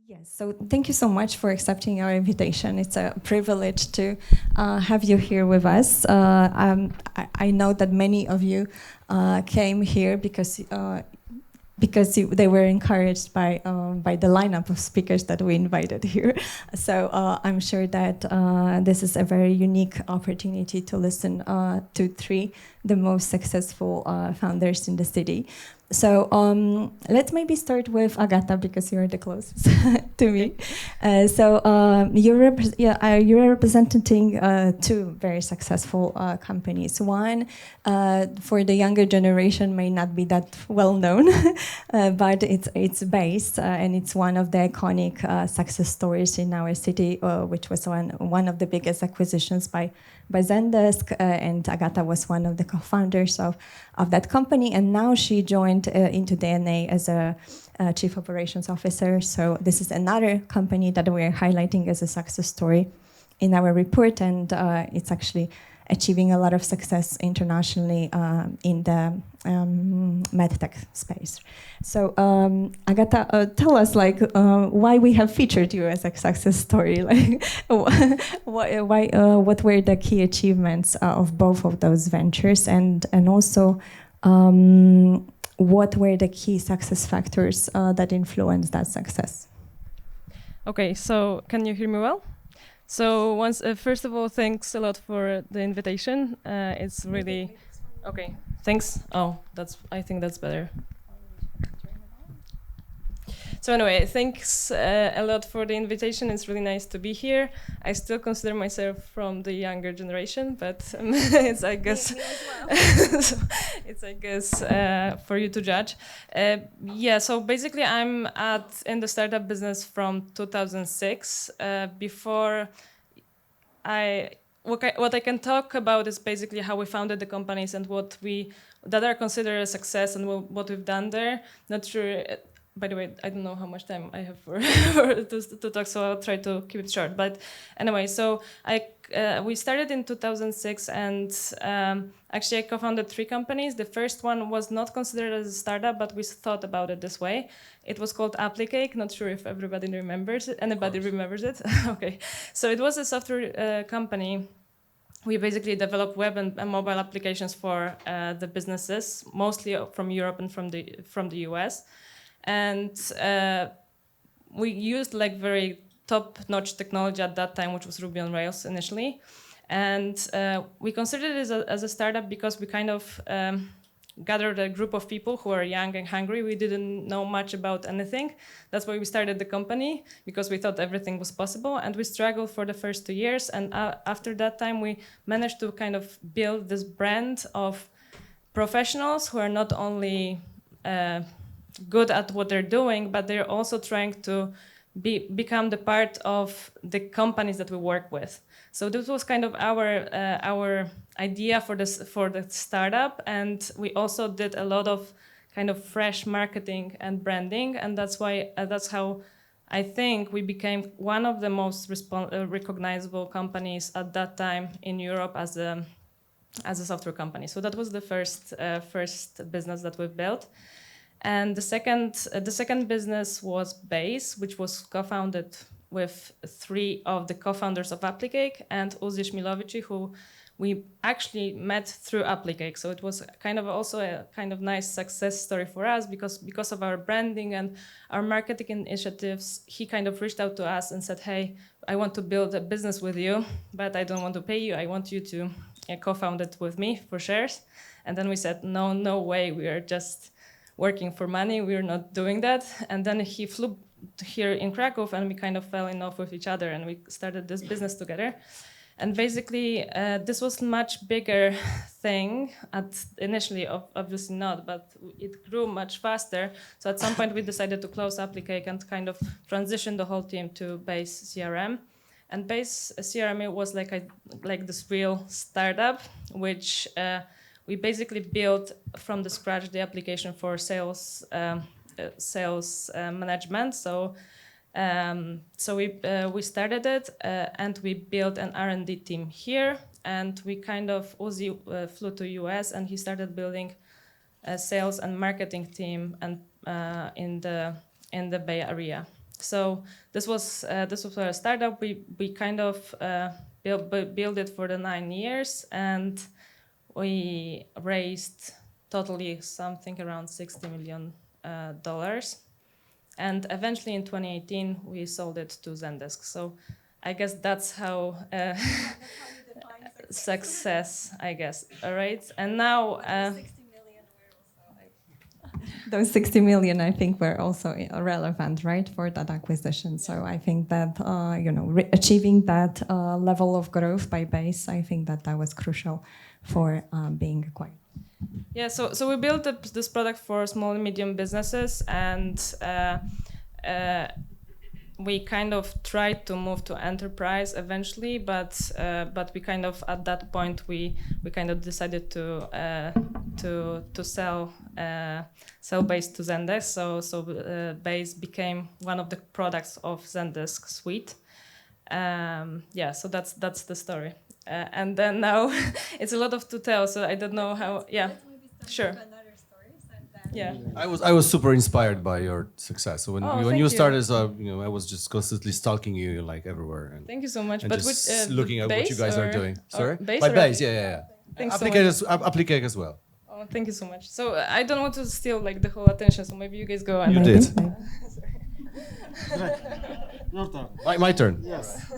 Yes, so thank you so much for accepting our invitation. It's a privilege to have you here with us. I know that many of you came here because they were encouraged by the lineup of speakers that we invited here. So I'm sure that this is a very unique opportunity to listen to three the most successful founders in the city. So let's maybe start with Agata because you're the closest to me. You're representing two very successful companies. One for the younger generation may not be that well known, but it's based and it's one of the iconic success stories in our city, which was one of the biggest acquisitions by Zendesk, and Agata was one of the co-founders of that company, and now she joined into DNA as a chief operations officer. So this is another company that we're highlighting as a success story in our report, and it's actually achieving a lot of success internationally in the medtech space. So Agata, tell us why we have featured you as a success story. Like, what were the key achievements of both of those ventures, and also what were the key success factors that influenced that success? Okay, so can you hear me well? So first of all, thanks a lot for the invitation. It's really okay. Thanks. Oh, I think that's better. So anyway, thanks a lot for the invitation. It's really nice to be here. I still consider myself from the younger generation, but it's I guess it's I guess for you to judge. Yeah. So basically, I'm in the startup business from 2006. Before what I can talk about is basically how we founded the companies and that are considered a success and what we've done there. Not sure. By the way, I don't know how much time I have to talk, so I'll try to keep it short. But anyway, so we started in 2006, and actually I co-founded three companies. The first one was not considered as a startup, but we thought about it this way. It was called Applicake. Not sure if everybody remembers it. Anybody remembers it? Okay. So it was a software company. We basically developed web and mobile applications for the businesses, mostly from Europe and from the US. And we used very top-notch technology at that time, which was Ruby on Rails initially. And we considered it as a startup because we kind of gathered a group of people who are young and hungry. We didn't know much about anything. That's why we started the company, because we thought everything was possible. And we struggled for the first 2 years. And after that time, we managed to kind of build this brand of professionals who are not only good at what they're doing, but they're also trying to become the part of the companies that we work with. So this was kind of our idea for the startup, and we also did a lot of kind of fresh marketing and branding, and that's how I think we became one of the most recognizable companies at that time in Europe as a software company. So that was the first business that we built. And the second business was Base, which was co-founded with three of the co-founders of Applicake and Uzi Szmilovici, who we actually met through Applicake. So it was kind of also a kind of nice success story for us because of our branding and our marketing initiatives. He kind of reached out to us and said, "Hey, I want to build a business with you, but I don't want to pay you. I want you to co-found it with me for shares." And then we said, no way, we are just working for money. We're not doing that. And then he flew here in Krakow, and we kind of fell in love with each other, and we started this business together. And basically, this was much bigger thing initially, obviously not, but it grew much faster. So at some point, we decided to close Applicake and kind of transition the whole team to Base CRM. And Base CRM was like this real startup, which we basically built from the scratch the application for sales management. So we started it and we built an R&D team here, and we kind of Uzi flew to US and he started building a sales and marketing team and in the Bay Area. So this was a startup. We kind of built it for the 9 years, and we raised totally something around $60 million. And eventually in 2018, we sold it to Zendesk. So I guess that's how success, I guess. All right. And now those 60 million, I think, were also relevant, right, for that acquisition. So I think that achieving that level of growth by base, I think that was crucial for being acquired. Yeah, so we built this product for small and medium businesses, and we kind of tried to move to enterprise eventually, but we kind of at that point we kind of decided to sell Base to Zendesk. So Base became one of the products of Zendesk suite. So that's the story. And then now it's a lot of to tell, so I don't know how. Yeah, sure. Yeah. I was super inspired by your success. So when you started, I was just constantly stalking you like everywhere. And thank you so much. And but just with, looking at what you guys are doing. Sorry, Base by Base, yeah. Thanks Applicate as well. Oh, thank you so much. So I don't want to steal like the whole attention. So maybe you guys go. And you did. My turn. Yes.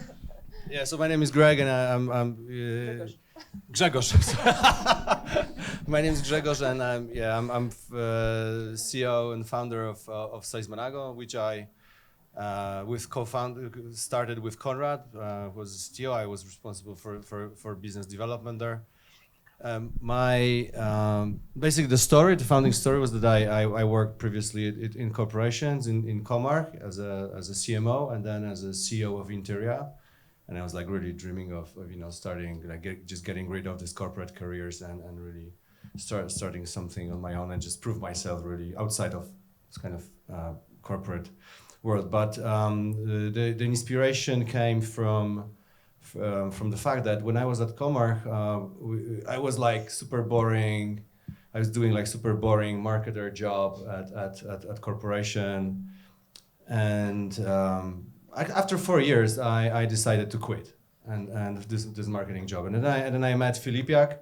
Yeah. So my name is Greg, and I'm Grzegorz. My name is Grzegorz, and I'm CEO and founder of Seismonago, which I started with Konrad, who was CTO. I was responsible for business development there. Basically the founding story was that I worked previously in corporations in Comarch as a CMO and then as a CEO of Interia. And I was like really dreaming of starting just getting rid of these corporate careers and really starting something on my own and just prove myself really outside of this kind of corporate world. But the inspiration came from the fact that when I was at Comarch, I was like super boring. I was doing like super boring marketer job at corporation, and after 4 years, I decided to quit and this marketing job. And then I met Filipiak,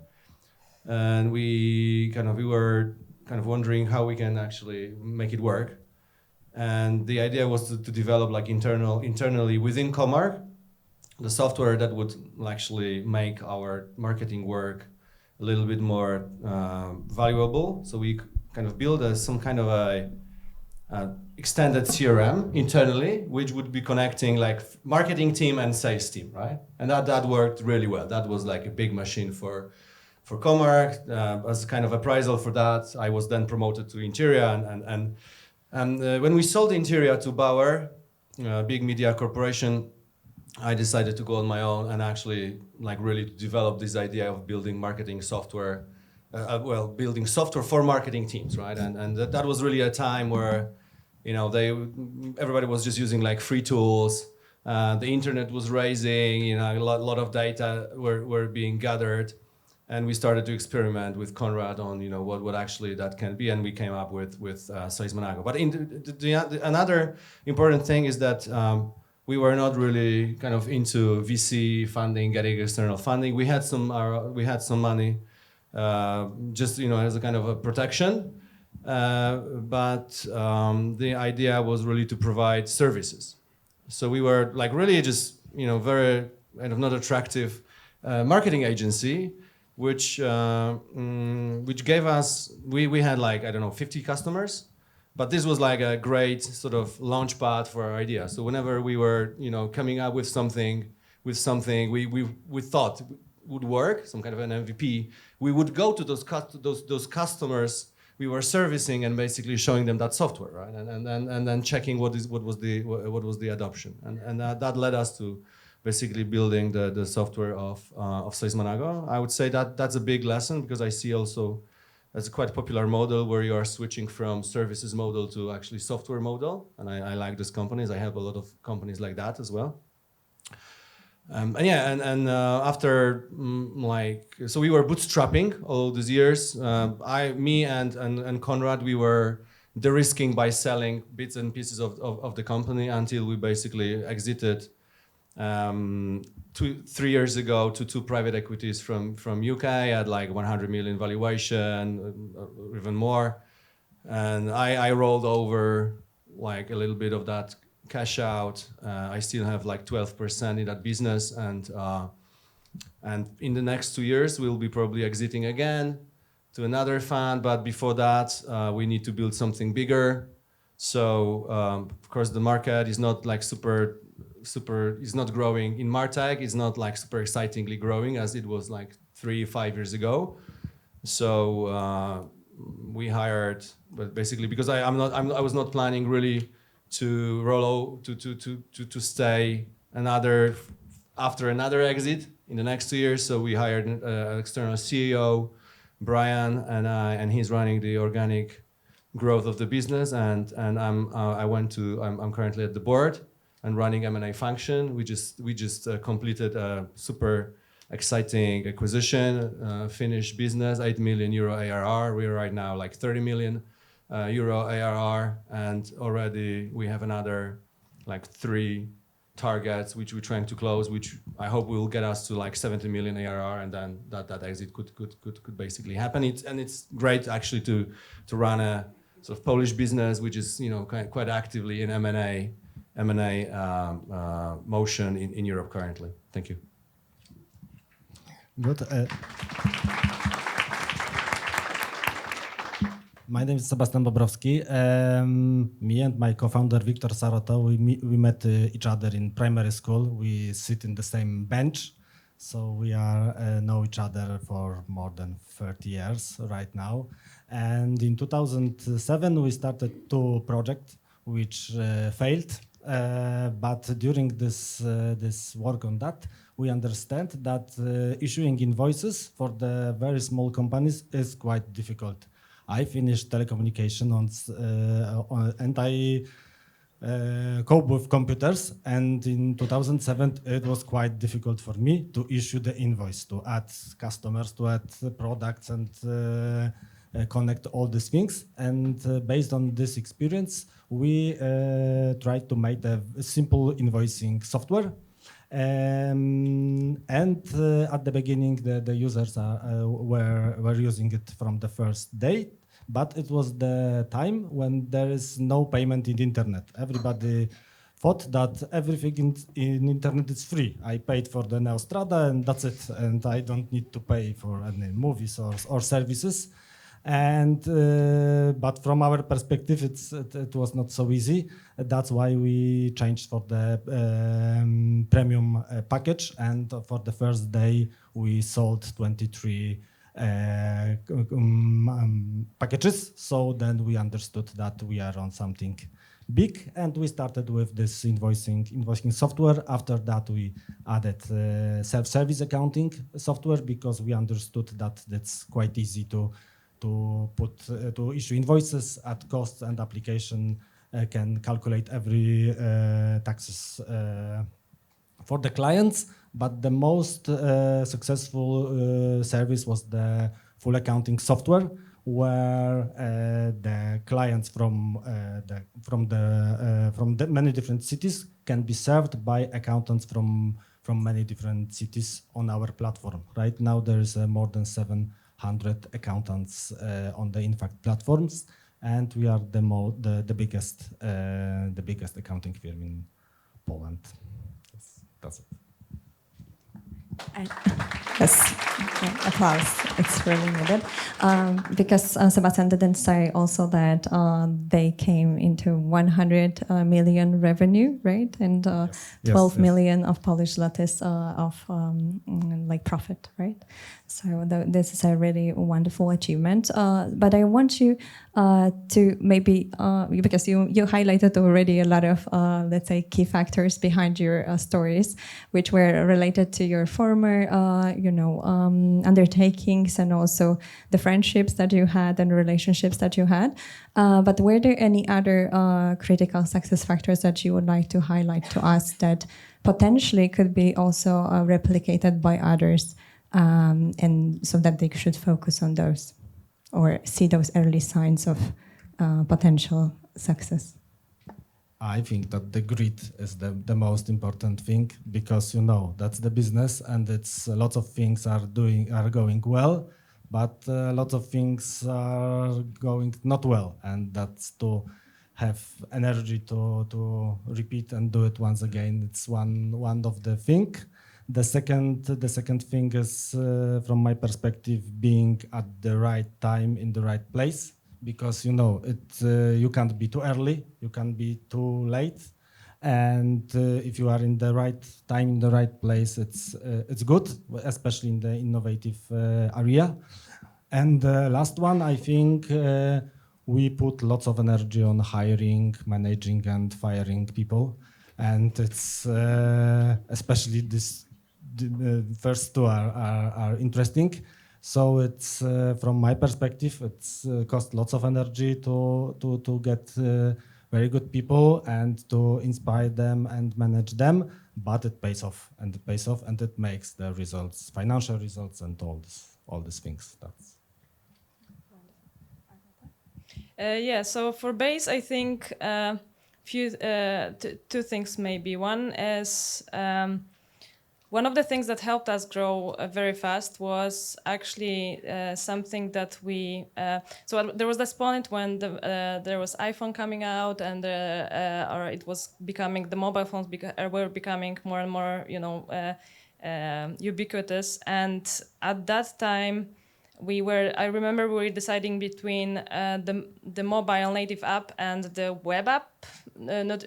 and we were kind of wondering how we can actually make it work. And the idea was to develop like internally within Comarch the software that would actually make our marketing work a little bit more valuable. So we kind of build some kind of a extended CRM internally, which would be connecting like marketing team and sales team, right? And that worked really well. That was like a big machine for Comarch. As kind of appraisal for that, I was then promoted to Interia, and when we sold Interia to Bauer, a big media corporation, I decided to go on my own and actually like really develop this idea of building marketing software, building software for marketing teams, right? And that was really a time where, everybody was just using like free tools. The internet was rising, a lot of data were being gathered, and we started to experiment with Konrad on, what actually that can be, and we came up with Seismonago. But another important thing is that we were not really kind of into VC funding, getting external funding. We had some money, just as a kind of a protection. But the idea was really to provide services. So we were like really just very kind of not attractive marketing agency, which gave us we had like 50 customers. But this was like a great sort of launch pad for our idea. So whenever we were, coming up with something we thought would work, some kind of an MVP, we would go to those customers we were servicing and basically showing them that software, right? And then checking what was the adoption, and that led us to basically building the software of Seismonago. I would say that that's a big lesson, because I see also that's a quite popular model where you are switching from services model to actually software model. And I like these companies. I have a lot of companies like that as well. After so we were bootstrapping all these years. Me and Konrad, we were de-risking by selling bits and pieces of the company until we basically exited 3 years ago to 2 private equities from UK at like 100 million valuation, or even more. And I rolled over like a little bit of that cash out. I still have like 12% in that business, and in the next 2 years we'll be probably exiting again to another fund. But before that, we need to build something bigger. So of course the market is not like super is not growing in Martech. It's not like super excitingly growing as it was like 3-5 years ago. So we hired, but basically because I was not planning really to to stay after another exit in the next 2 years. So we hired an external CEO, Brian, and he's running the organic growth of the business. And I'm currently at the board and running M&A function. We just completed a super exciting acquisition, Finnish business, 8 million euro ARR. We are right now like 30 million euro ARR, and already we have another like 3 targets which we're trying to close, which I hope will get us to like 70 million ARR, and then that exit could basically happen. It's great actually to run a sort of Polish business which is quite actively in M&A motion in Europe currently. Thank you. Good. My name is Sebastian Bobrowski. Me and my co-founder Victor Saroto, we met each other in primary school. We sit in the same bench, so we know each other for more than 30 years right now. And in 2007 we started 2 projects which failed. But during this work on that, we understand that issuing invoices for the very small companies is quite difficult. I finished telecommunication and I cope with computers. And in 2007, it was quite difficult for me to issue the invoice, to add customers, to add products, and connect all these things. And based on this experience, we tried to make a simple invoicing software. And at the beginning, the users were using it from the first day, but it was the time when there is no payment in the internet. Everybody thought that everything in internet is free. I paid for the Neostrada and that's it, and I don't need to pay for any movies or services. And but from our perspective, it was not so easy. That's why we changed for the premium package, and for the first day we sold 23 packages. So then we understood that we are on something big, and we started with this invoicing software. After that, we added self-service accounting software because we understood that that's quite easy to issue invoices at costs, and application can calculate every taxes for the clients. But the most successful service was the full accounting software, where the clients from the many different cities can be served by accountants from many different cities on our platform. Right now there is more than 700 accountants on the Infact platforms, and we are the biggest accounting firm in Poland. That's it. Yes, applause. It's really needed. Because Sebastian didn't say also that they came into 100 million revenue, right? And 12 million of Polish zlotys of like profit, right? So this is a really wonderful achievement. But I want you to maybe, because you highlighted already a lot of, let's say, key factors behind your stories, which were related to your former, undertakings, and also the friendships that you had and relationships that you had. But were there any other critical success factors that you would like to highlight to us that potentially could be also replicated by others, and so that they should focus on those or see those early signs of potential success? I think that the grit is the most important thing, because that's the business, and it's lots of things are going well, but lots of things are going not well, and that's to have energy to repeat and do it once again. It's one of the thing. The second thing is, from my perspective, being at the right time in the right place, because you can't be too early, you can't be too late, and if you are in the right time in the right place, it's good, especially in the innovative area. And the last one, I think we put lots of energy on hiring, managing, and firing people, and it's especially the first two are interesting. So it's from my perspective, it's cost lots of energy to get very good people and to inspire them and manage them, but it pays off, and it makes the results, financial results, and all these things. That's Yeah. So for base, I think two things maybe. One is. One of the things that helped us grow very fast was actually something that we. So there was this point when there was iPhone coming out, and or it was becoming, the mobile phones were becoming more and more, ubiquitous. And at that time, I remember we were deciding between the mobile native app and the web app. Don't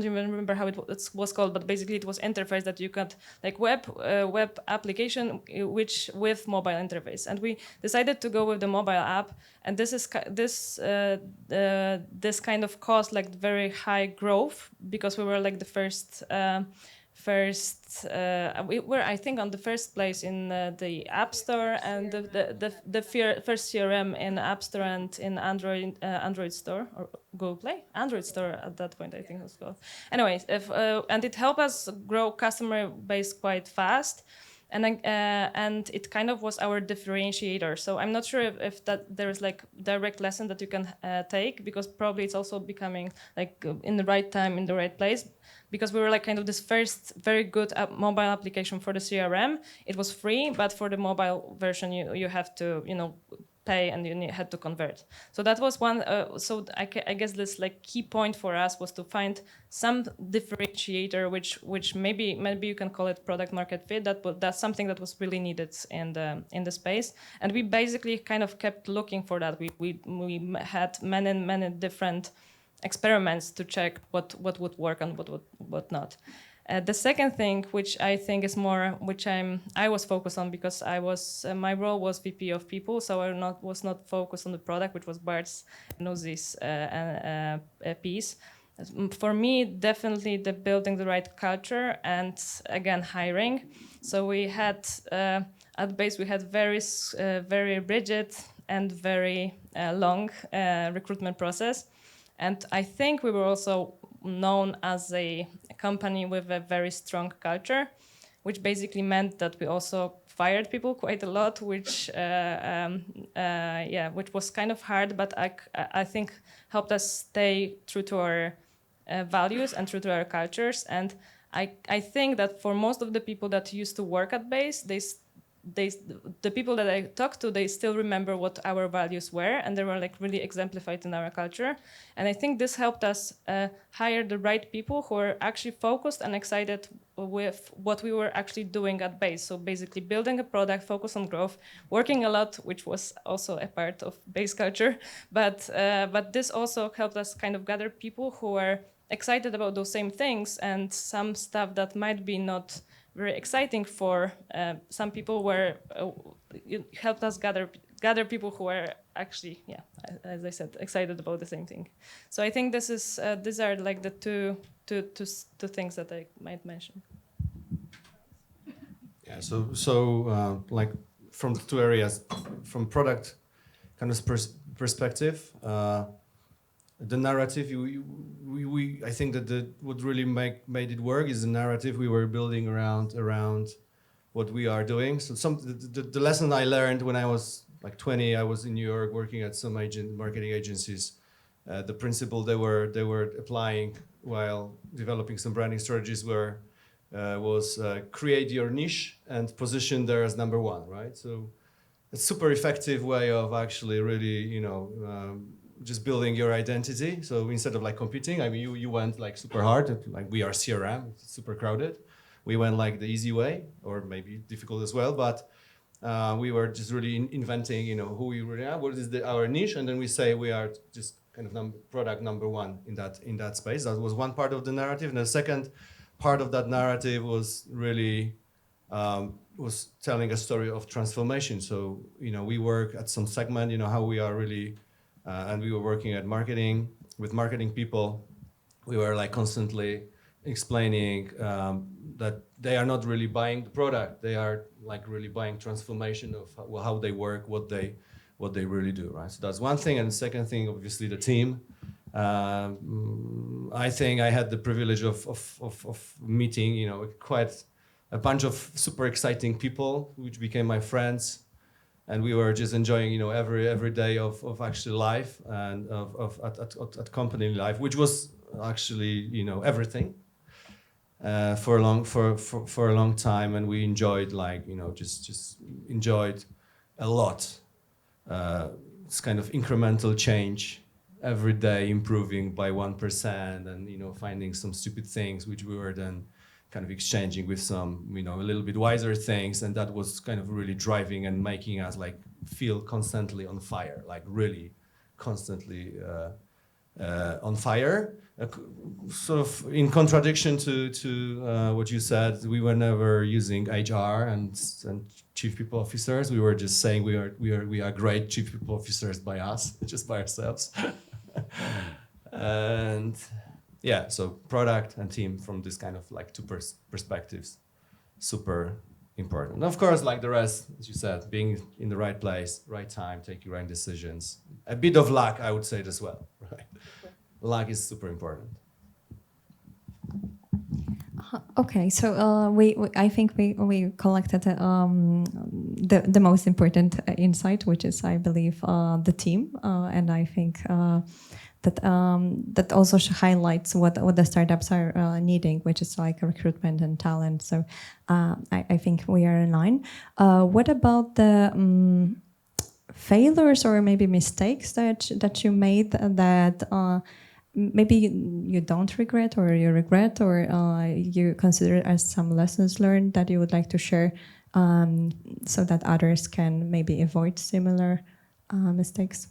even remember how it was called, but basically it was interface that you could, like web application which with mobile interface. And we decided to go with the mobile app, and this kind of caused like very high growth, because we were like the first. We were, I think, on the first place in the App Store, and the first CRM in App Store and in Android Store, or Google Play, Android Store at that point, I think it was called. Anyway, and it helped us grow customer base quite fast. And it kind of was our differentiator. So I'm not sure if that there is like direct lesson that you can take, because probably it's also becoming like in the right time, in the right place, because we were like kind of this first very good mobile application for the CRM. It was free, but for the mobile version, you have to pay, and you had to convert. So that was one. So I guess this like key point for us was to find some differentiator, which maybe you can call it product market fit. That's something that was really needed in the space, and we basically kind of kept looking for that. We had many different experiments to check what would work and what not. The second thing, which I think is more, which I was focused on, because my role was VP of people, so I was not focused on the product, which was Bart's Nozis piece. For me, definitely the building the right culture, and again hiring. So we had at base we had very rigid and very long recruitment process, and I think we were also known as a company with a very strong culture, which basically meant that we also fired people quite a lot, which was kind of hard, but I think helped us stay true to our values and true to our cultures. And I think that for most of the people that used to work at Base, the people that I talked to, they still remember what our values were, and they were like really exemplified in our culture. And I think this helped us hire the right people who were actually focused and excited with what we were actually doing at Base. So basically building a product, focus on growth, working a lot, which was also a part of Base culture. But this also helped us kind of gather people who were excited about those same things, and some stuff that might be not very exciting for some people were it helped us gather people who were actually, as I said, excited about the same thing. So I think these are like the two things that I might mention. Yeah. So like from the two areas, from product kind of perspective. The narrative, I think that what really made it work is the narrative we were building around what we are doing. So the lesson I learned when I was like 20, I was in New York working at some marketing agencies. The principle they were applying while developing some branding strategies was create your niche and position there as number one, right? So a super effective way of actually really, just building your identity. So instead of like competing, I mean, you went like super hard, like we are CRM, it's super crowded. We went like the easy way, or maybe difficult as well, but we were just really inventing, who we really are, what is our niche, and then we say we are just kind of product number one in that space. That was one part of the narrative, and the second part of that narrative was really was telling a story of transformation. So we work at some segment, how we are really, and we were working at marketing with marketing people. We were like constantly explaining that they are not really buying the product; they are like really buying transformation of how they work, what they really do, right? So that's one thing, and the second thing, obviously, the team. I think I had the privilege of meeting, quite a bunch of super exciting people, which became my friends, and we were just enjoying, every day of actually life and at company life, which was actually, everything. For a long time, and we enjoyed just enjoyed a lot. It's kind of incremental change, every day improving by 1%, and finding some stupid things which we were then kind of exchanging with some a little bit wiser things, and that was kind of really driving and making us like feel constantly on fire, like really constantly on fire. Sort of in contradiction to what you said, we were never using HR and chief people officers. We were just saying we are great chief people officers by us, just by ourselves. And yeah, so product and team from this kind of like two perspectives, super important. And of course, like the rest, as you said, being in the right place, right time, taking right decisions. A bit of luck, I would say it as well, right? Luck is super important. Okay, so I think we collected the most important insight, which is, I believe, the team, and I think that also highlights what the startups are needing, which is like recruitment and talent. So I think we are in line. What about the failures or maybe mistakes that you made that maybe you don't regret, or you regret, or you consider as some lessons learned that you would like to share, so that others can maybe avoid similar mistakes?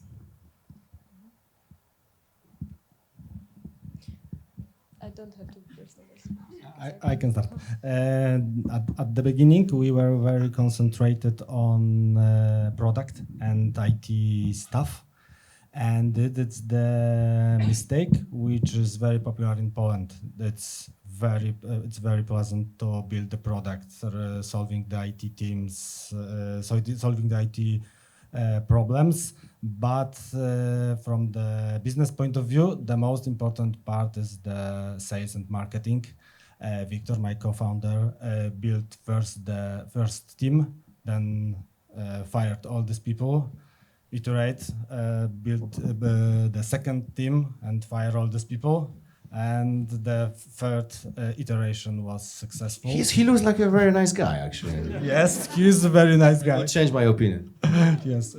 I don't have to first. I can start. At the beginning, we were very concentrated on product and IT stuff. And it's the mistake which is very popular in Poland. It's very pleasant to build the product, solving the IT teams, solving the IT problems. But from the business point of view, the most important part is the sales and marketing. Victor, my co-founder, built first the first team, then fired all these people. Iterate, build the second team and fire all these people, and the third iteration was successful. He looks like a very nice guy, actually. Yes, he's a very nice guy. I'll change my opinion. Yes,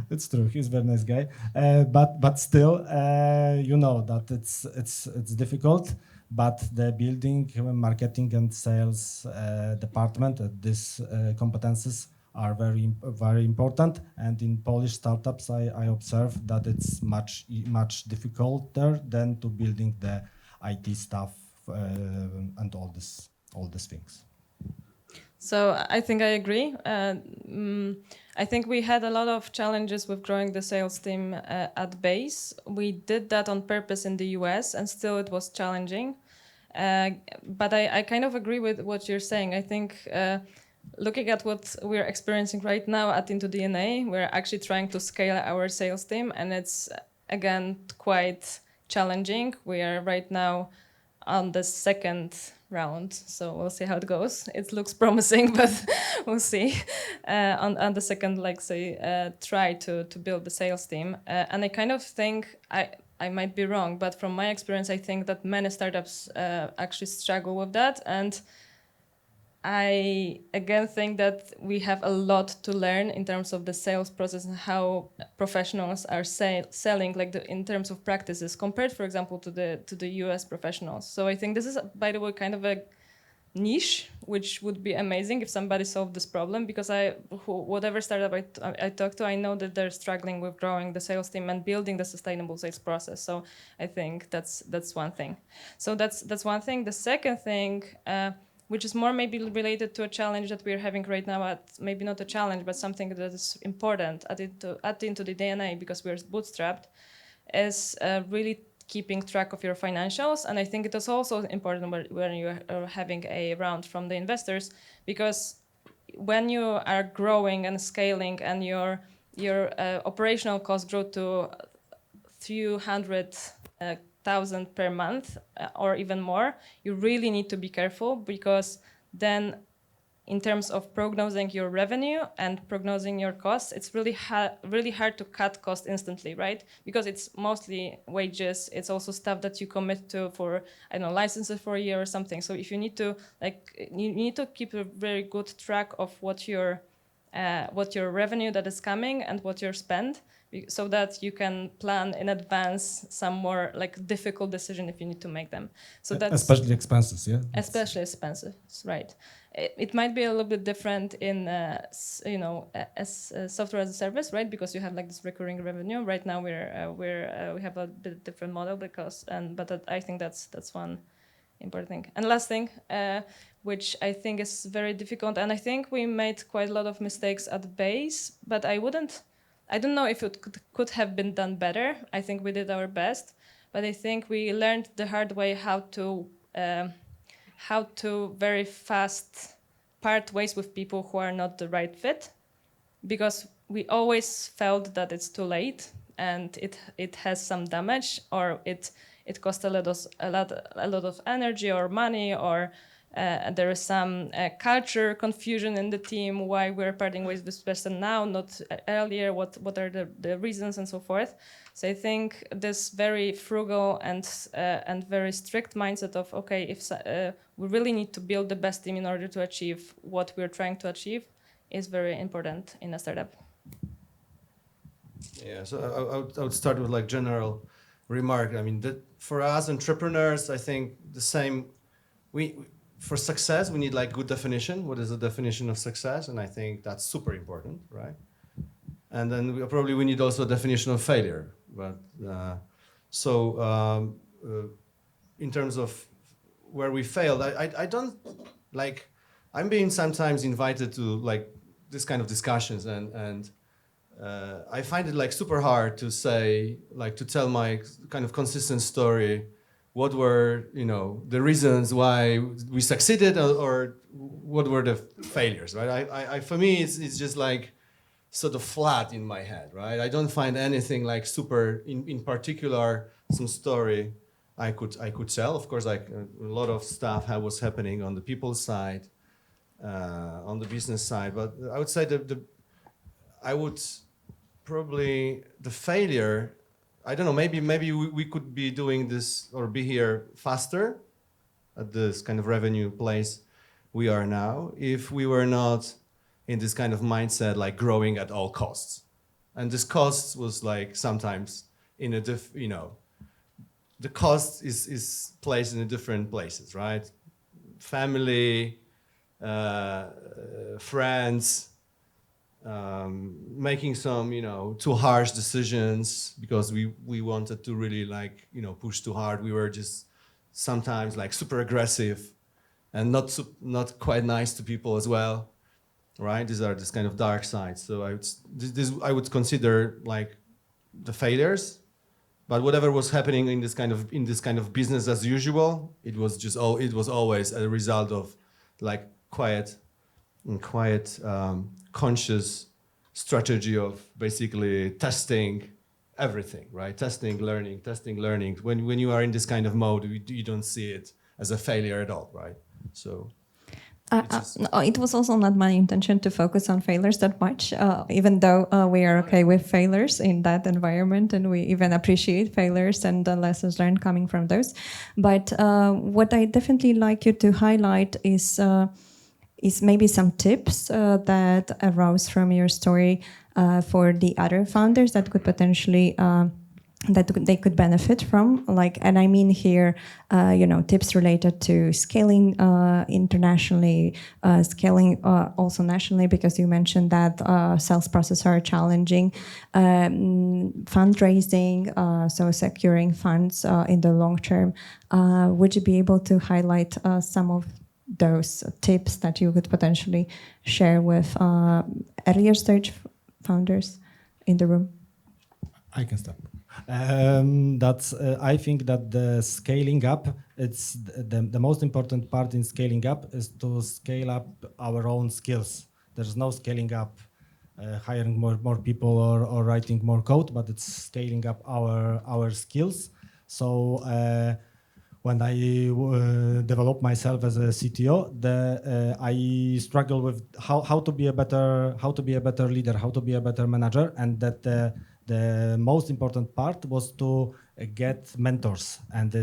it's true. He's a very nice guy, but still, that it's difficult. But the building, marketing, and sales department, these competences are very important, and in Polish startups I observe that it's much difficulter than to building the IT stuff and all these things. So I think I agree. I think we had a lot of challenges with growing the sales team at base. We did that on purpose in the US, and still it was challenging. But I kind of agree with what you're saying. I think looking at what we're experiencing right now at IntoDNA, we're actually trying to scale our sales team, and it's again quite challenging. We are right now on the second round. So we'll see how it goes. It looks promising, but we'll see. On the second, like say, try to build the sales team. And I kind of think I might be wrong, but from my experience, I think that many startups actually struggle with that. And I again think that we have a lot to learn in terms of the sales process and how professionals are selling, like in terms of practices, compared, for example, to the US professionals. So I think this is, by the way, kind of a niche, which would be amazing if somebody solved this problem, because whatever startup I talk to, I know that they're struggling with growing the sales team and building the sustainable sales process. So I think that's one thing. So that's one thing. The second thing, which is more maybe related to a challenge that we're having right now, maybe not a challenge, but something that is important, add into the DNA because we're bootstrapped, is really keeping track of your financials. And I think it is also important when you are having a round from the investors, because when you are growing and scaling and your operational costs grow to a few hundred thousand per month or even more, you really need to be careful, because then in terms of prognosing your revenue and prognosing your costs, it's really hard to cut costs instantly, right? Because it's mostly wages. It's also stuff that you commit to for, I don't know, licenses for a year or something. So if you need to, you need to keep a very good track of what your revenue that is coming and what your spend, so that you can plan in advance some more difficult decision if you need to make them. So that's especially expenses, yeah. Especially expenses, right? It might be a little bit different in as software as a service, right? Because you have this recurring revenue. Right now we have a bit different model but I think that's one important thing. And last thing, which I think is very difficult, and I think we made quite a lot of mistakes at the base, but I don't know if it could have been done better. I think we did our best, but I think we learned the hard way how to very fast part ways with people who are not the right fit, because we always felt that it's too late and it has some damage, or it costs a lot of energy or money, or there is some culture confusion in the team, why we're parting ways with this person now, not earlier, what are the reasons and so forth. So I think this very frugal and very strict mindset of, okay, if we really need to build the best team in order to achieve what we're trying to achieve, is very important in a startup. Yeah, so I would start with general remark. I mean, for us entrepreneurs, I think the same. For success, we need good definition. What is the definition of success? And I think that's super important, right? And then we need also a definition of failure. But in terms of where we failed, I don't I'm being sometimes invited to this kind of discussions, and I find it super hard to say, to tell my kind of consistent story. What were the reasons why we succeeded, or what were the failures, right? I for me it's just sort of flat in my head, right? I don't find anything super in particular, some story I could tell. Of course, a lot of stuff was happening on the people side, on the business side, but I would say the failure. I don't know, maybe we could be doing this or be here faster at this kind of revenue place we are now if we were not in this kind of mindset, growing at all costs. And this cost was sometimes in a the cost is placed in different places, right? Family, friends, making some too harsh decisions because we wanted to really push too hard. We were just sometimes super aggressive and not quite nice to people as well, right? These are this kind of dark sides. So I would consider the failures, but whatever was happening in this kind of business as usual, it was always a result of quiet conscious strategy of basically testing everything, right? Testing, learning. When you are in this kind of mode, you don't see it as a failure at all, right? So. No, it was also not my intention to focus on failures that much, even though we are okay with failures in that environment and we even appreciate failures and the lessons learned coming from those. But what I definitely like you to highlight is maybe some tips that arose from your story for the other founders that could potentially that they could benefit from, like, and I mean here, tips related to scaling internationally, scaling also nationally, because you mentioned that sales processes are challenging, fundraising, so securing funds in the long term. Would you be able to highlight some of those tips that you could potentially share with earlier stage founders in the room? I can start. I think that the scaling up, it's the most important part in scaling up is to scale up our own skills. There's no scaling up, hiring more people or writing more code, but it's scaling up our skills. So when I developed myself as a CTO, I struggle with how to be a better leader, how to be a better manager, and that the most important part was to get mentors. And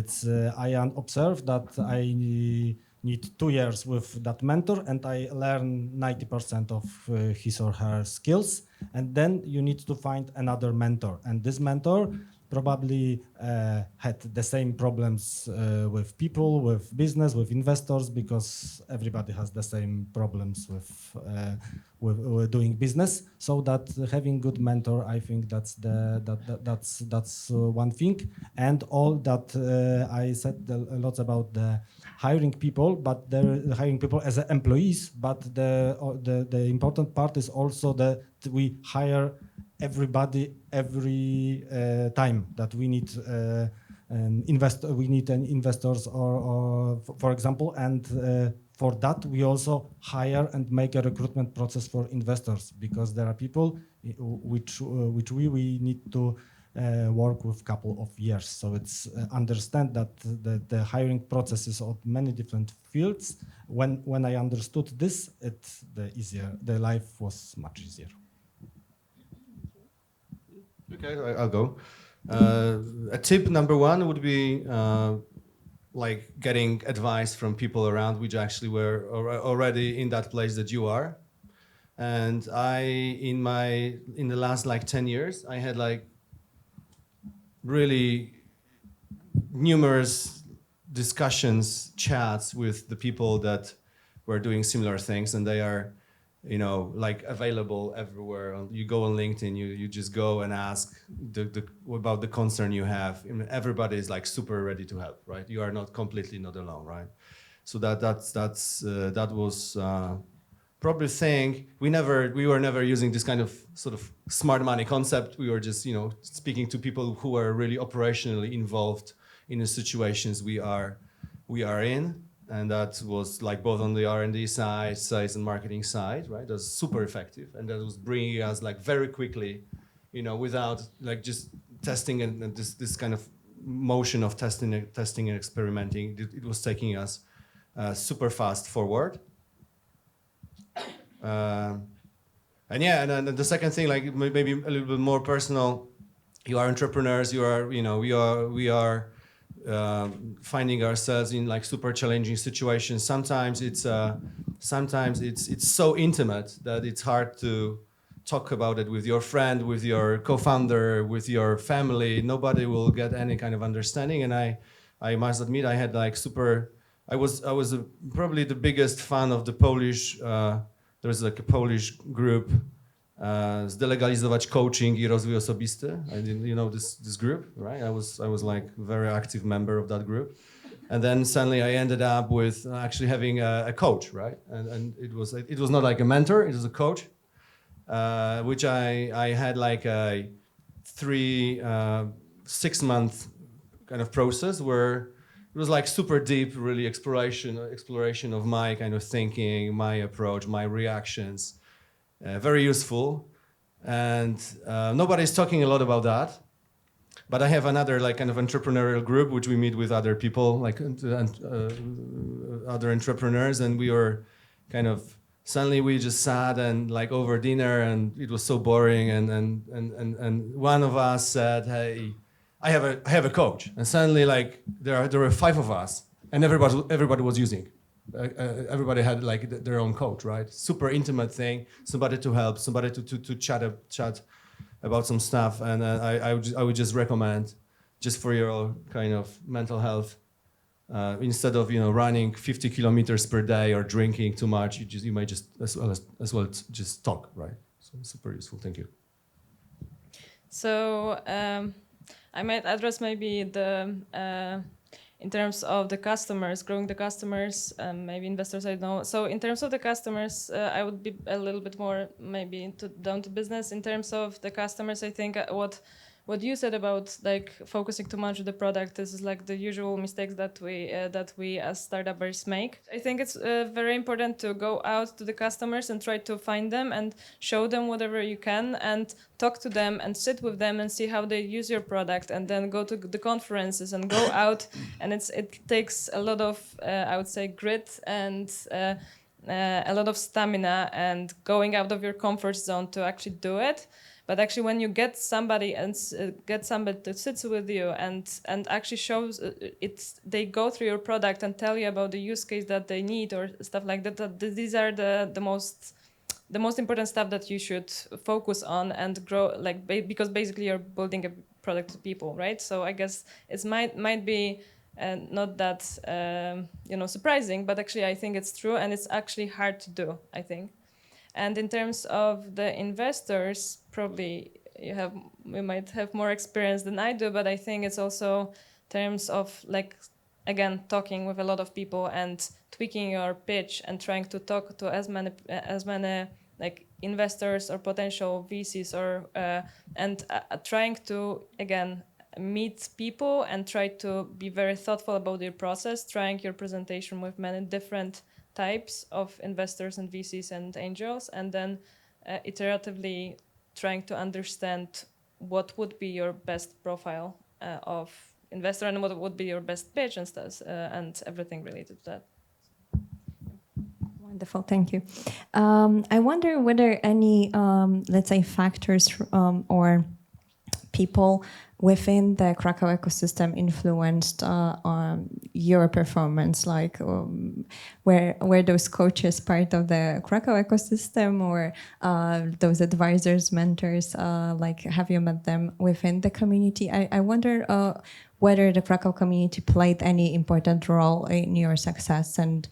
I observed that I need 2 years with that mentor, and I learn 90% of his or her skills. And then you need to find another mentor. And this mentor probably had the same problems with people, with business, with investors, because everybody has the same problems with doing business. So that having good mentor, I think that's one thing. And all that I said a lot about the hiring people, but the hiring people as employees. But the important part is also that we hire everybody every time that we need investors or for example, and for that we also hire and make a recruitment process for investors, because there are people which we need to work with couple of years. So it's understand that the hiring process is of many different fields. When I understood this, the life was much easier. Okay, I'll go. A tip number one would be like getting advice from people around which actually were already in that place that you are. And in the last like 10 years, I had like really numerous discussions, chats with the people that were doing similar things, and they are, like available everywhere. You go on LinkedIn, you just go and ask about the concern you have. I mean, everybody is like super ready to help, right? You are not alone, right? So that was probably thing. We were never using this kind of sort of smart money concept. We were just speaking to people who are really operationally involved in the situations we are in. And that was like both on the R&D side, sales and marketing side, right? That was super effective, and that was bringing us like very quickly, without like just testing and this kind of motion of testing and experimenting. It was taking us super fast forward. And the second thing, like maybe a little bit more personal. You are entrepreneurs. We are. Finding ourselves in like super challenging situations. Sometimes it's so intimate that it's hard to talk about it with your friend, with your co-founder, with your family. Nobody will get any kind of understanding. And I must admit, I had like I was probably the biggest fan of the Polish. There was like a Polish group. Zdelegalizować coaching I rozwój osobisty. This group, right? I was like a very active member of that group, and then suddenly I ended up with actually having a coach, right? And it was not like a mentor, it was a coach, which I had like a 6-month kind of process where it was like super deep, really exploration of my kind of thinking, my approach, my reactions. Very useful, and nobody's talking a lot about that. But I have another like kind of entrepreneurial group which we meet with other people, like other entrepreneurs, and we were kind of suddenly we just sat and like over dinner, and it was so boring, and one of us said, "Hey, I have a coach," and suddenly like there were 5 of us, and everybody was using. Everybody had like their own coach, right? Super intimate thing, somebody to help, somebody to chat about some stuff, and I would just recommend, just for your kind of mental health, instead of running 50 kilometers per day or drinking too much, you might just as well just talk, right? So super useful. Thank you. So I might address maybe the in terms of the customers, growing the customers, maybe investors, I don't know. So in terms of the customers, I would be a little bit more maybe down to business. In terms of the customers, I think what you said about like focusing too much on the product, this is like the usual mistakes that we as startuppers make. I think it's very important to go out to the customers and try to find them and show them whatever you can and talk to them and sit with them and see how they use your product, and then go to the conferences and go out. And it takes a lot of I would say grit and a lot of stamina and going out of your comfort zone to actually do it. But actually, when you get somebody and get somebody that sits with you and actually shows they go through your product and tell you about the use case that they need or stuff like that. These are the most important stuff that you should focus on and grow, like because basically you're building a product to people, right? So I guess it might be not that surprising, but actually I think it's true, and it's actually hard to do, I think. And in terms of the investors, probably you might have more experience than I do, but I think it's also terms of like, again, talking with a lot of people and tweaking your pitch and trying to talk to as many like investors or potential VCs or and trying to again meet people and try to be very thoughtful about your process, trying your presentation with many different types of investors and VCs and angels, and then iteratively trying to understand what would be your best profile of investor and what would be your best pitch and stuff and everything related to that. Wonderful, thank you. I wonder whether any, let's say, factors or people within the Krakow ecosystem influenced your performance, like were those coaches part of the Krakow ecosystem, or those advisors, mentors, like have you met them within the community? I wonder whether the Krakow community played any important role in your success, and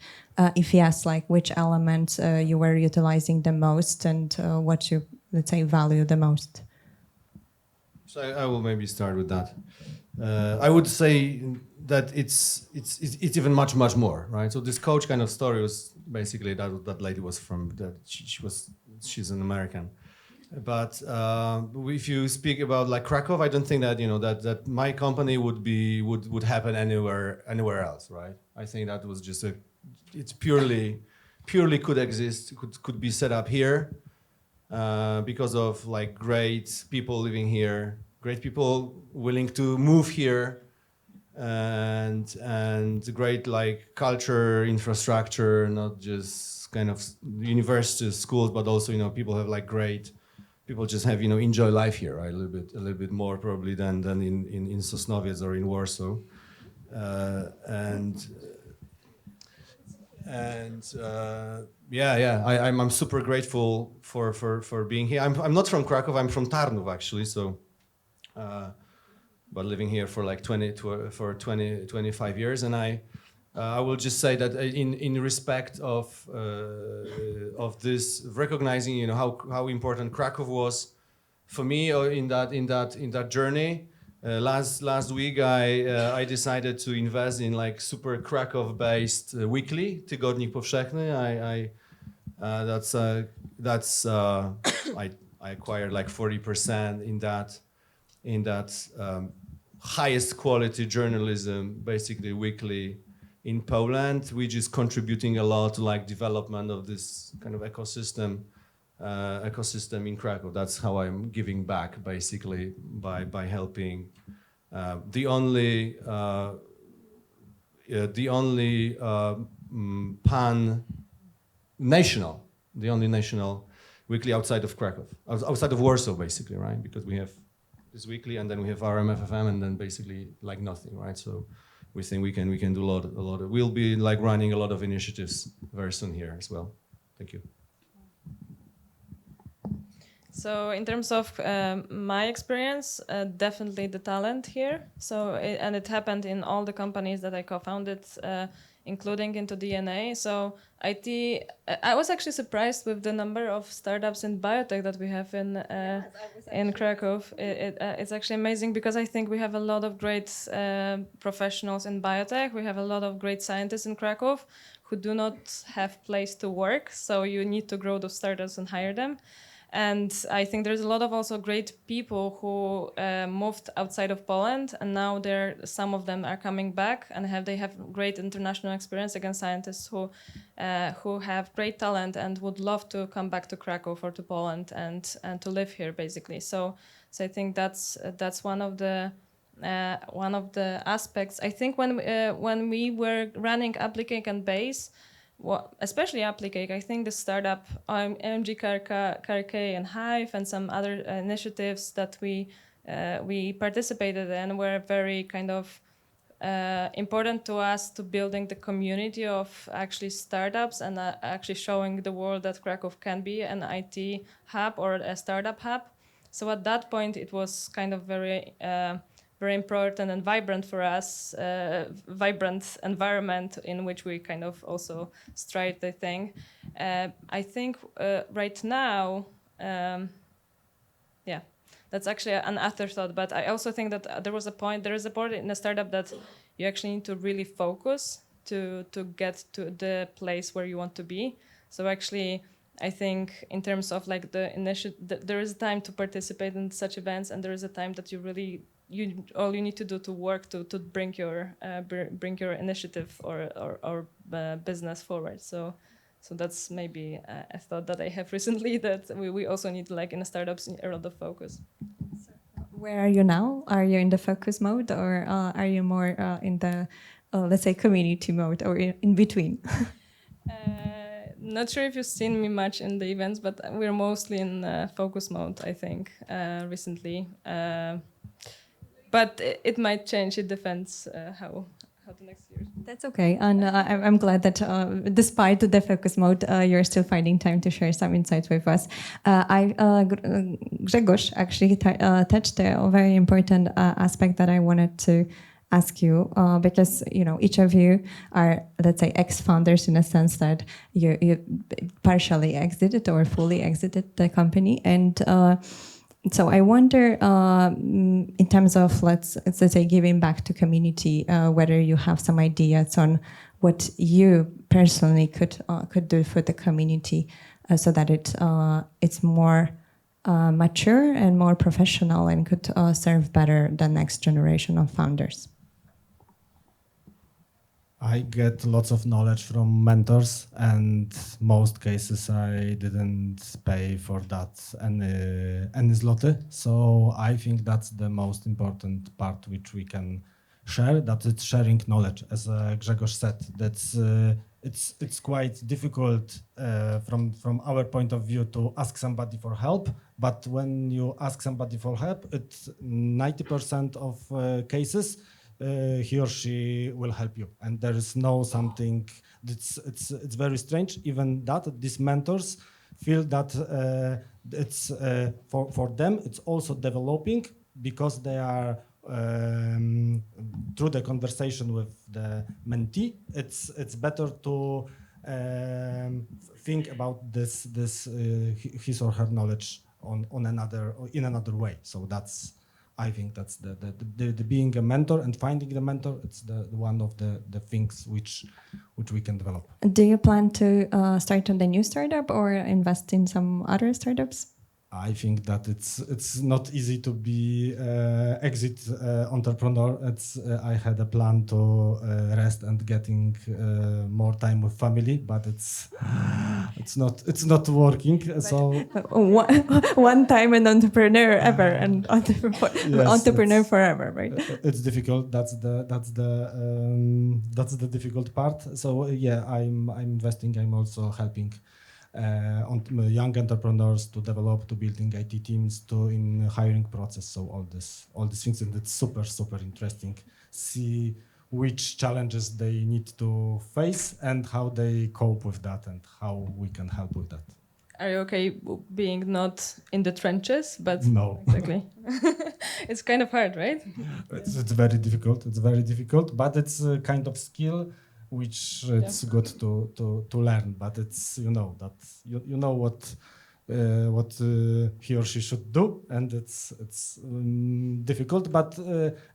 if yes, like which elements you were utilizing the most and what you, let's say, value the most. So I will maybe start with that. I would say that it's even much more, right? So this coach kind of story was basically that lady was from that she's an American, but if you speak about like Krakow, I don't think that that my company would happen anywhere else, right? I think that was just it's purely could exist, could be set up here. Because of like great people living here, great people willing to move here, and great like culture, infrastructure, not just kind of universities, schools, but also people have like great people just have enjoy life here, right? A little bit more probably than in Sosnowiec or in Warsaw, I'm super grateful for being here. I'm not from Krakow. I'm from Tarnów actually. So, but living here for like 25 years, and I will just say that in respect of this, recognizing how important Krakow was for me in that journey. Last week I decided to invest in like super Krakow-based weekly Tygodnik Powszechny. I acquired like 40% in that highest quality journalism, basically weekly in Poland, which is contributing a lot to like development of this kind of ecosystem in Krakow. That's how I'm giving back, basically by helping The only pan-national, the only national weekly outside of Krakow, outside of Warsaw, basically, right? Because we have this weekly, and then we have RMFFM, and then basically like nothing, right? So we think we can do a lot of. We'll be like running a lot of initiatives very soon here as well. Thank you. So in terms of my experience, definitely the talent here. So and it happened in all the companies that I co-founded, including into DNA. So IT, I was actually surprised with the number of startups in biotech that we have in Krakow. It's actually amazing because I think we have a lot of great professionals in biotech. We have a lot of great scientists in Krakow who do not have place to work. So you need to grow those startups and hire them. And I think there's a lot of also great people who moved outside of Poland, and now some of them are coming back and they have great international experience against scientists who have great talent and would love to come back to Krakow or to Poland and to live here basically. So I think that's one of the aspects. I think when we were running Applicake and Base, especially Applicake, I think the startup MG KRK and Hive and some other initiatives that we participated in were very kind of important to us to building the community of actually startups and actually showing the world that Krakow can be an IT hub or a startup hub. So at that point, it was kind of very important and vibrant for us, vibrant environment in which we kind of also strive the thing. I think right now, that's actually an afterthought, but I also think that there is a point in a startup that you actually need to really focus to get to the place where you want to be. So actually, I think in terms of like the initiative, there is a time to participate in such events, and there is a time that all you need to do to work to bring your initiative or business forward. So that's maybe a thought that I have recently, that we also need, like in the startups, a lot of focus. Where are you now? Are you in the focus mode, or are you more in the let's say community mode, or in between? Not sure if you've seen me much in the events, but we're mostly in focus mode, I think, recently. But it might change. It depends how the next year. That's okay, and I'm glad that despite the focus mode, you're still finding time to share some insights with us. Grzegorz actually touched a very important aspect that I wanted to ask you, because each of you are, let's say, ex-founders in a sense that you partially exited or fully exited the company, and so I wonder, in terms of let's say giving back to community, whether you have some ideas on what you personally could do for the community, so that it's more mature and more professional and could serve better the next generation of founders. I get lots of knowledge from mentors, and most cases I didn't pay for that any zloty. So I think that's the most important part which we can share. That it's sharing knowledge, as Grzegorz said. That's it's quite difficult from our point of view to ask somebody for help. But when you ask somebody for help, it's 90% of cases. He or she will help you, and there is no something that's it's very strange. Even that these mentors feel that it's for them it's also developing, because they are through the conversation with the mentee. It's better to think about this his or her knowledge in another way. So that's. I think that's the being a mentor and finding the mentor. It's the one of the things which we can develop. Do you plan to start on the new startup or invest in some other startups? I think that it's not easy to be exit entrepreneur. I had a plan to rest and getting more time with family, but it's not working. So One time an entrepreneur ever and entrepreneur it's- forever, right? it's difficult. That's the difficult part. So yeah, I'm investing. I'm also helping on young entrepreneurs to develop, to building IT teams, to in hiring process. So all these things, and it's super interesting. See which challenges they need to face and how they cope with that, and how we can help with that. Are you okay being not in the trenches? But No. exactly, it's kind of hard, right? It's very difficult. It's very difficult, but it's a kind of skill which it's good to learn. But it's that you know what he or she should do, and it's difficult. But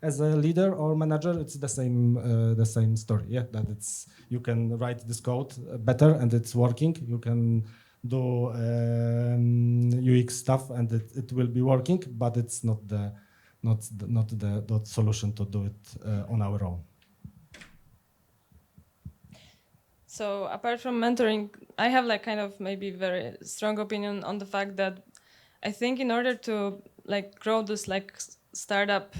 as a leader or manager, it's the same story. Yeah, that it's you can write this code better and it's working. You can do UX stuff and it will be working, but it's not the solution to do it on our own. So apart from mentoring, I have like kind of maybe very strong opinion on the fact that I think in order to like grow this like startup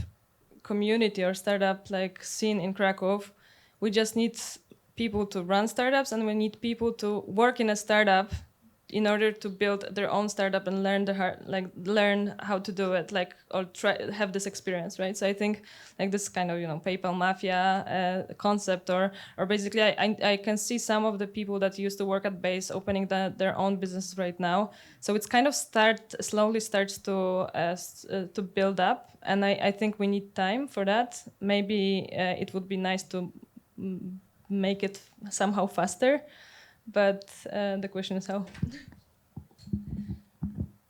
community or startup like scene in Krakow, we just need people to run startups, and we need people to work in a startup in order to build their own startup and learn how to do it, like, or have this experience, right? So I think like this kind of PayPal mafia concept, or basically I can see some of the people that used to work at Base opening their own business right now. So it's kind of slowly starts to build up, and I think we need time for that. Maybe it would be nice to make it somehow faster. But the question is how.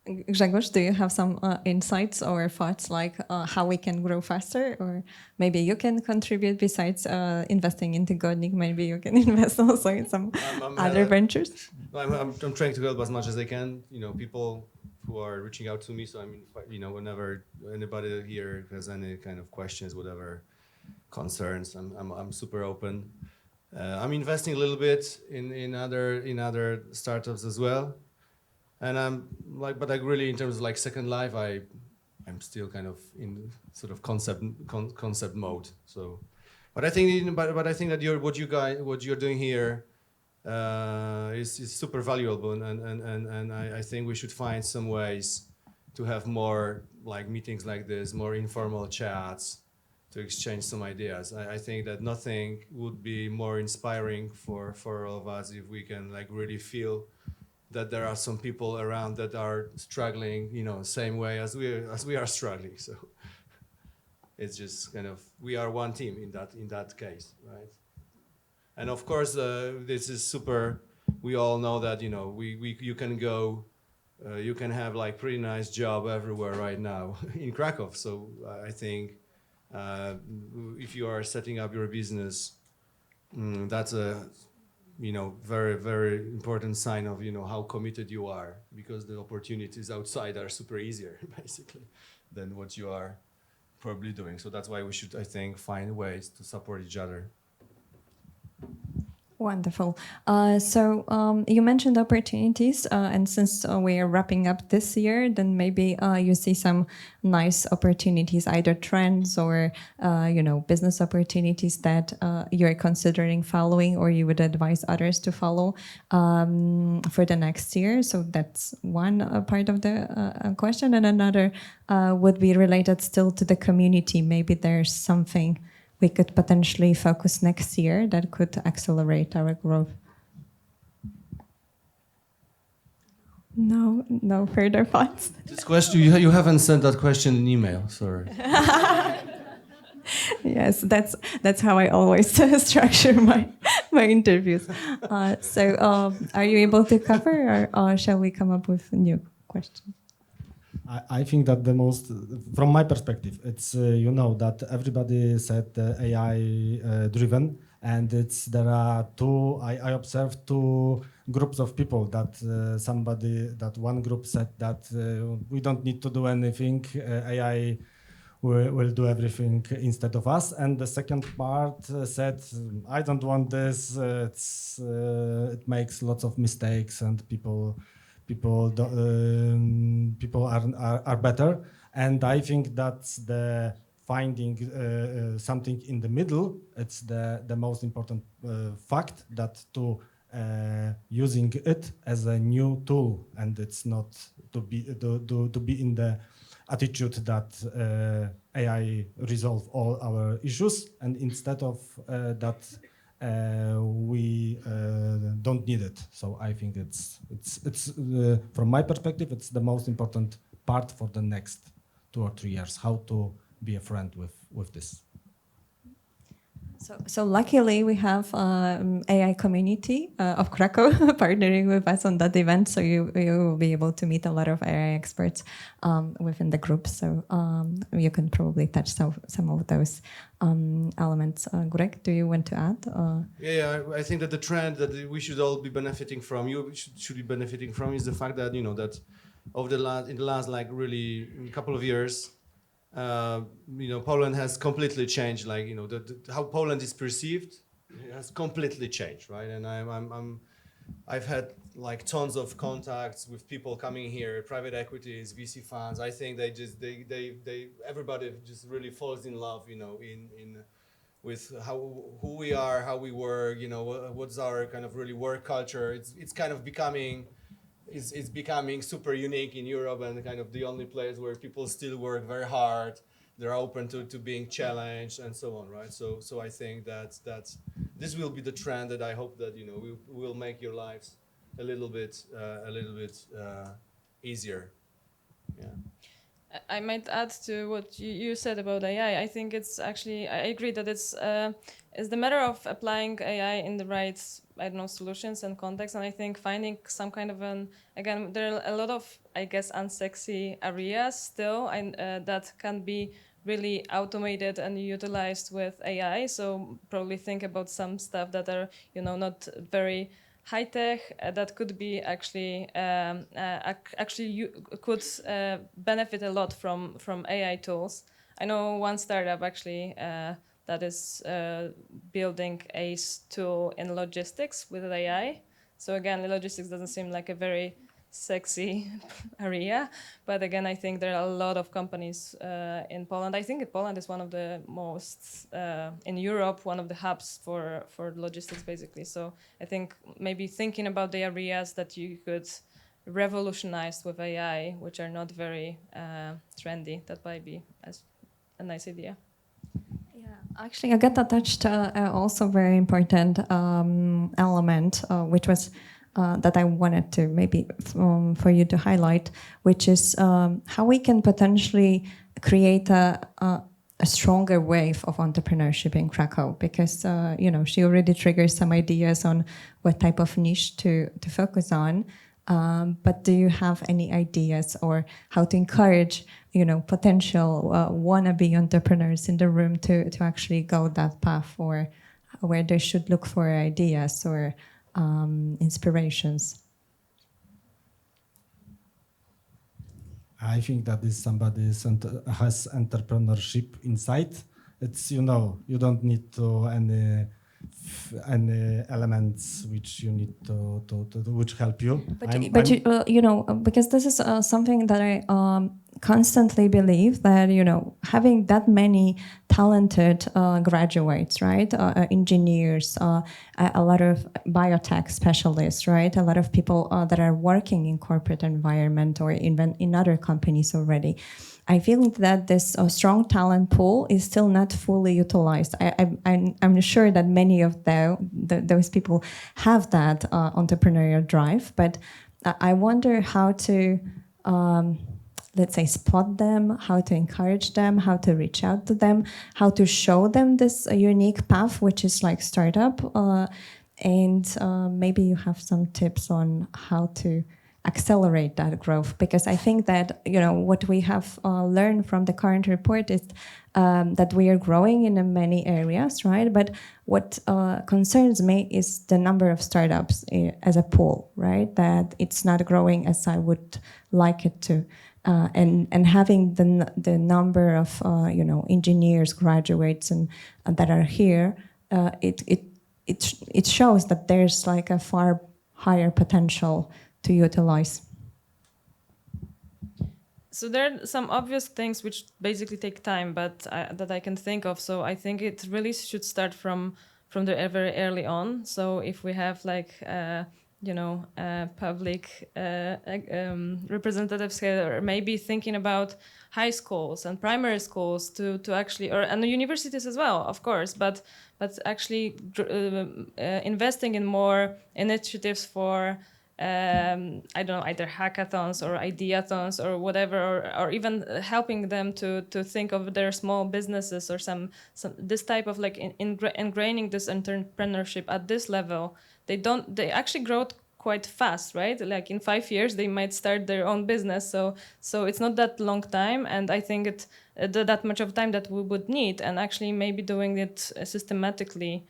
Grzegorz, do you have some insights or thoughts like how we can grow faster? Or maybe you can contribute besides investing into Godnik, maybe you can invest also in some other ventures? I'm trying to help as much as I can. People who are reaching out to me. So I mean, whenever anybody here has any kind of questions, whatever concerns, I'm super open. I'm investing a little bit in other startups as well, and but I really, in terms of like Second Life, I'm still kind of in sort of concept mode. So, but I think that what you're doing here is super valuable, and I think we should find some ways to have more like meetings like this, more informal chats, to exchange some ideas. I think that nothing would be more inspiring for all of us if we can like really feel that there are some people around that are struggling, same way as we are struggling. So it's just kind of, we are one team in that case, right? And of course, this is super. We all know that you can go. You can have like pretty nice job everywhere right now in Krakow. So I think. If you are setting up your business, that's a very, very important sign of how committed you are, because the opportunities outside are super easier basically than what you are probably doing. So that's why we should, I think, find ways to support each other. Wonderful. So you mentioned opportunities, and since we are wrapping up this year, then maybe you see some nice opportunities, either trends or business opportunities that you're considering following, or you would advise others to follow for the next year. So that's one part of the question, and another would be related still to the community. Maybe there's something we could potentially focus next year that could accelerate our growth. No further thoughts. This question, you haven't sent that question in email, sorry. Yes, that's how I always structure my interviews. So are you able to cover, or shall we come up with a new question? I think that the most, from my perspective, it's that everybody said AI driven, and there are two. I observed two groups of people that one group said that we don't need to do anything. AI will do everything instead of us, and the second part said, I don't want this. It makes lots of mistakes, and people are better. And I think that's the finding something in the middle. It's the most important fact, that to using it as a new tool, and it's not to be in the attitude that AI resolve all our issues, and instead of that we don't need it. So I think it's from my perspective, it's the most important part for the next 2 or 3 years, how to be a friend with this. So luckily we have AI community of Krakow partnering with us on that event. So you will be able to meet a lot of AI experts within the group. So you can probably touch some of those elements. Greg, do you want to add? I think that the trend that we should all be benefiting from, should be benefiting from, is the fact that that over in the last like really couple of years, Poland has completely changed. Like how Poland is perceived has completely changed, right? And I've had like tons of contacts with people coming here, private equities, VC funds. I think everybody just really falls in love, with who we are, how we work, what's our kind of really work culture. It's kind of becoming. It's becoming super unique in Europe, and kind of the only place where people still work very hard. They're open to being challenged and so on, right? So I think that this will be the trend that I hope that will make your lives a little bit easier. Yeah. I might add to what you said about AI. I think it's actually, I agree that it's the matter of applying AI in the right, solutions and context. And I think finding some kind of again, there are a lot of, I guess, unsexy areas still, and that can be really automated and utilized with AI. So probably think about some stuff that are, not very high tech, that could be actually you could benefit a lot from AI tools. I know one startup actually that is building a tool in logistics with AI. So again, the logistics doesn't seem like a very sexy area, but again, I think there are a lot of companies in Poland. I think Poland is one of the most in Europe, one of the hubs for logistics, basically. So I think maybe thinking about the areas that you could revolutionize with AI, which are not very trendy, that might be a nice idea. Yeah, actually, Agata touched also very important element, which was that I wanted to maybe for you to highlight, which is how we can potentially create a stronger wave of entrepreneurship in Krakow, because she already triggers some ideas on what type of niche to focus on. But do you have any ideas or how to encourage potential wannabe entrepreneurs in the room to actually go that path, or where they should look for ideas or inspirations? I think that is somebody has entrepreneurship inside. It's you don't need to any elements which you need to which help you. Because this is something that I constantly believe, that having that many talented graduates, right, engineers, a lot of biotech specialists, right, a lot of people that are working in corporate environment or even in other companies already. I feel that this strong talent pool is still not fully utilized. I'm sure that many of those people have that entrepreneurial drive, but I wonder how to, let's say, spot them, how to encourage them, how to reach out to them, how to show them this unique path, which is like startup. And maybe you have some tips on how to accelerate that growth, because I think that what we have learned from the current report is that we are growing in many areas, right? But what concerns me is the number of startups as a pool, right? That it's not growing as I would like it to, and having the number of engineers, graduates, and that are here, it shows that there's like a far higher potential to utilize. So there are some obvious things which basically take time, but that I can think of. So I think it really should start from the very early on. So if we have like public representatives here, or maybe thinking about high schools and primary schools to actually, and the universities as well, of course, but actually investing in more initiatives for I don't know, either hackathons or ideathons or whatever, or even helping them to think of their small businesses or some this type of like ingraining this entrepreneurship at this level. They actually grow quite fast, right? Like in 5 years they might start their own business. So it's not that long time, and I think it's that much of time that we would need, and actually maybe doing it systematically.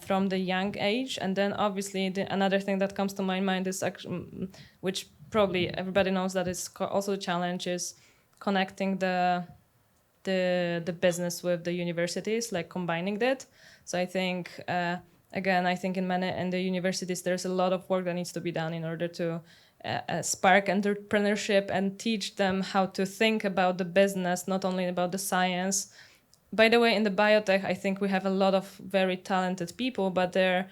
From the young age. And then obviously another thing that comes to my mind is actually, which probably everybody knows that is also a challenge, is connecting the business with the universities, like combining that. So I think again, I think in the universities there's a lot of work that needs to be done in order to spark entrepreneurship and teach them how to think about the business, not only about the science. By the way, in the biotech, I think we have a lot of very talented people, but they're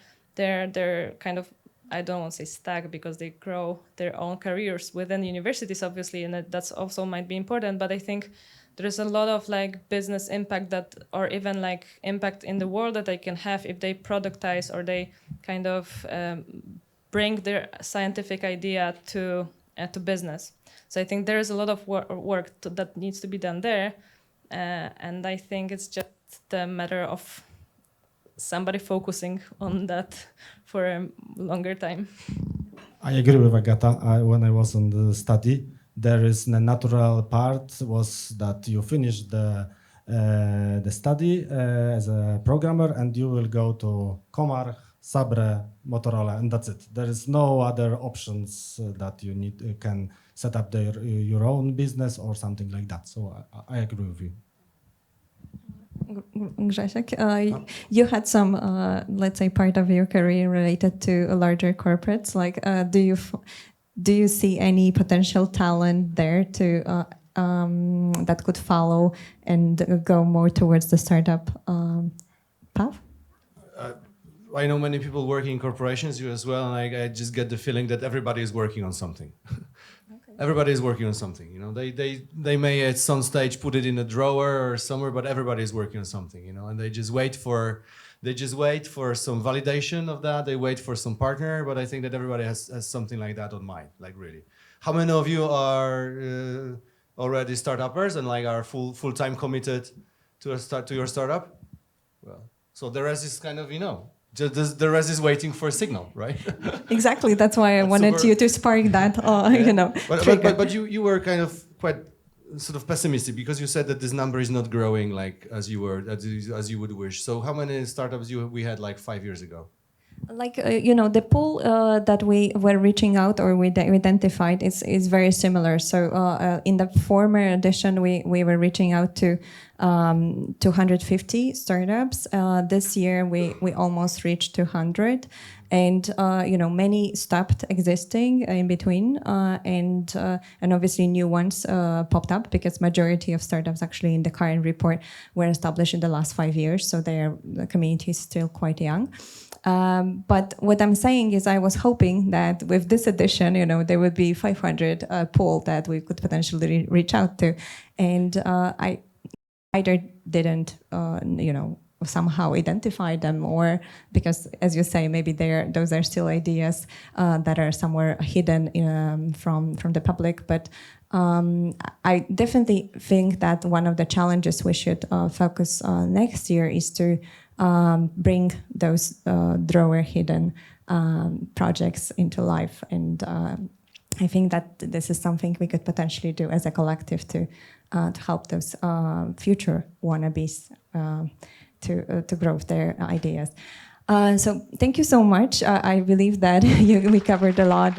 kind of, I don't want to say stuck, because they grow their own careers within universities, obviously, and that's also might be important. But I think there's a lot of like business impact or even like impact in the world that they can have if they productize or they kind of bring their scientific idea to business. So I think there is a lot of work that needs to be done there. And I think it's just a matter of somebody focusing on that for a longer time. I agree with Agata. When I was on the study, there is the natural part was that you finish the study as a programmer and you will go to Comarch, Sabre, Motorola, and that's it. There is no other options that you can set up your own business or something like that. So I agree with you. Grzesiek, you had some, let's say, part of your career related to larger corporates. Like, do you see any potential talent there to that could follow and go more towards the startup path? I know many people working in corporations, you as well, and I just get the feeling that everybody is working on something. Everybody is working on something. They may at some stage put it in a drawer or somewhere, but everybody is working on something. And they just wait for some validation of that. They wait for some partner, but I think that everybody has something like that on mind. Like really, how many of you are already startuppers and like are full-time committed to your startup? Well, so the rest is kind of the rest is waiting for a signal, right? Exactly. That's why I wanted you to spark that, But you were kind of quite sort of pessimistic because you said that this number is not growing like as you would wish. So how many startups we had like 5 years ago? Like the pool that we were reaching out or we identified is very similar. So in the former edition, we were reaching out to 250 startups. This year we almost reached 200, and many stopped existing in between, and obviously new ones popped up because majority of startups actually in the current report were established in the last 5 years. So the community is still quite young. But what I'm saying is I was hoping that with this edition, there would be 500 pool that we could potentially reach out to. And I either didn't, somehow identify them, or because, as you say, maybe those are still ideas that are somewhere hidden from the public. But I definitely think that one of the challenges we should focus on next year is to bring those drawer hidden projects into life and I think that this is something we could potentially do as a collective to help those future wannabes to grow their ideas. So thank you so much. I believe that we covered a lot.